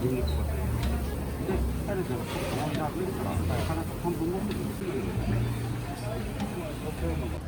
人力とかで、彼女が問題増えるから、なかなか半分持ってるんですよね。そういうのが。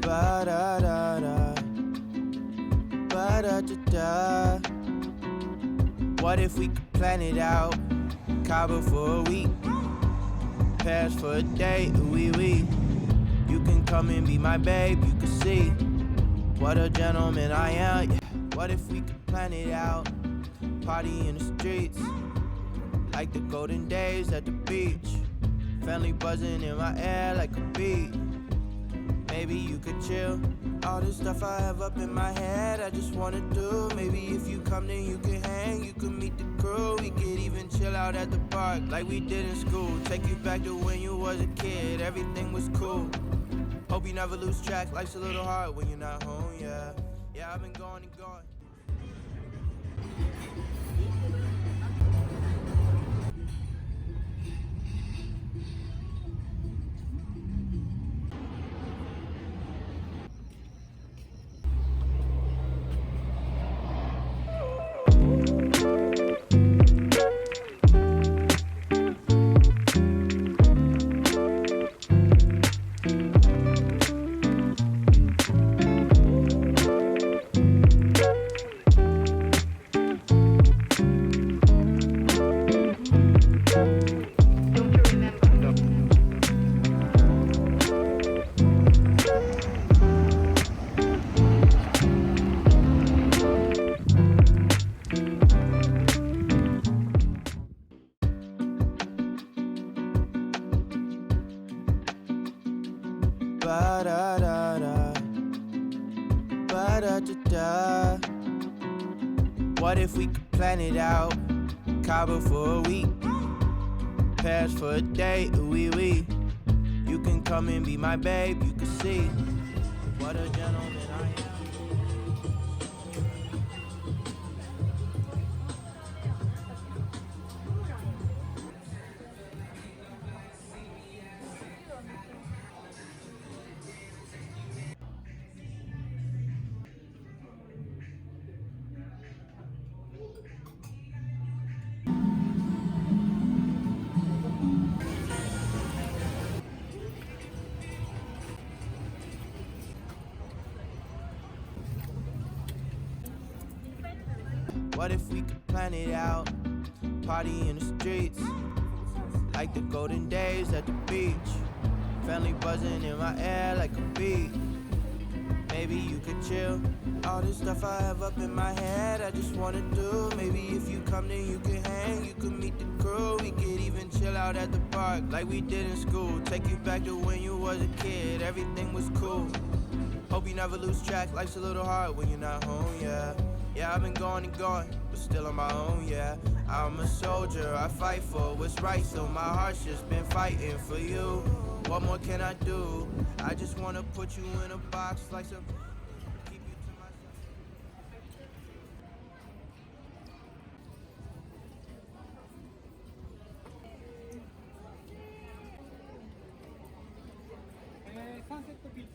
Ba da da da, ba da da da. What if we could plan it out? Cabo for a week, Paris for a day, oui oui. You can come and be my babe, you can see what a gentleman I am. Yeah. What if we could plan it out? Party in the streets, like the golden days at the beach. Family buzzing in my air like a bee. Maybe you could chill. All this stuff I have up in my head, I just wanna do. Maybe if you come then you can hang, you can meet the crew. We could even chill out at the park like we did in school. Take you back to when you was a kid, everything was cool. Hope you never lose track, life's a little hard when you're not home, yeah. Yeah, I've been going and going. Ba da da da, ba da da da. What if we could plan it out? Cabo for a week, Paris for a day, oui oui. You can come and be my babe, you can see what a gentleman I am. What if we could plan it out? Party in the streets, like the golden days at the beach. Family buzzing in my air like a bee. Maybe you could chill. All this stuff I have up in my head, I just wanna do. Maybe if you come then you can hang, you can meet the crew. We could even chill out at the park like we did in school. Take you back to when you was a kid, everything was cool. Hope you never lose track, life's a little hard when you're not home, yeah. Yeah, I've been going and going, but still on my own, yeah. I'm a soldier, I fight for what's right, so my heart's just been fighting for you. What more can I do? I just wanna put you in a box like some... keep you to myself. サンセットビーチ。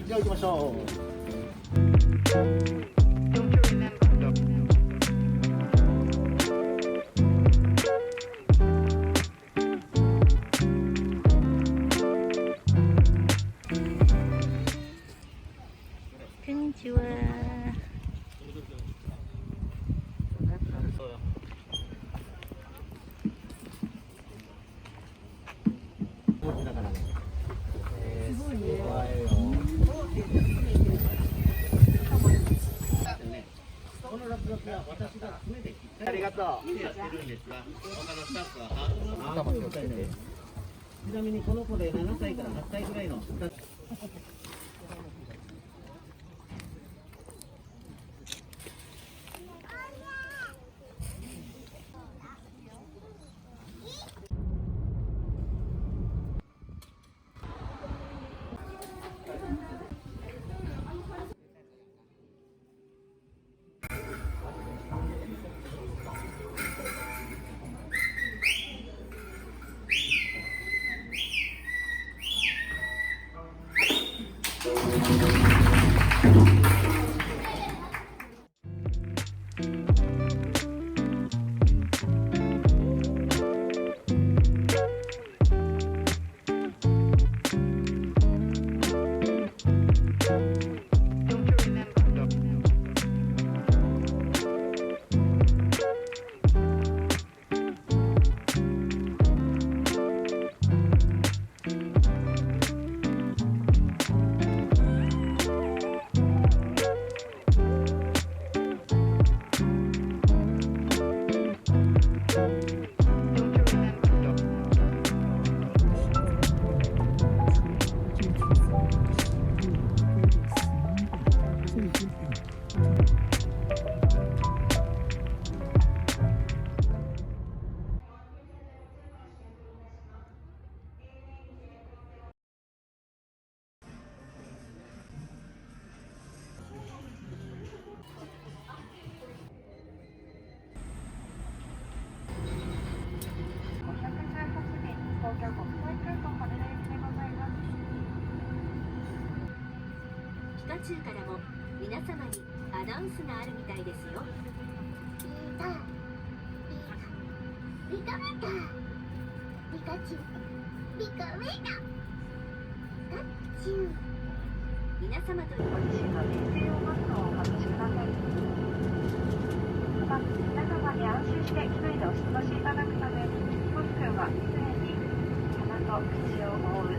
では行きましょう。こんにちは。このラップは私が爪でありがとう。やってるんですが、他のスタッフは頭気をつけて。ちなみにこの子で7歳から8歳ぐらいの。ピカチュウからも皆様にアナウンスがあるみたいですよ。ピカチュウピカチュウ皆様とご自身の衛生用マスクをお外しください。また皆様に安心して機内でお過ごしいただくためマスクは常に鼻と口を覆う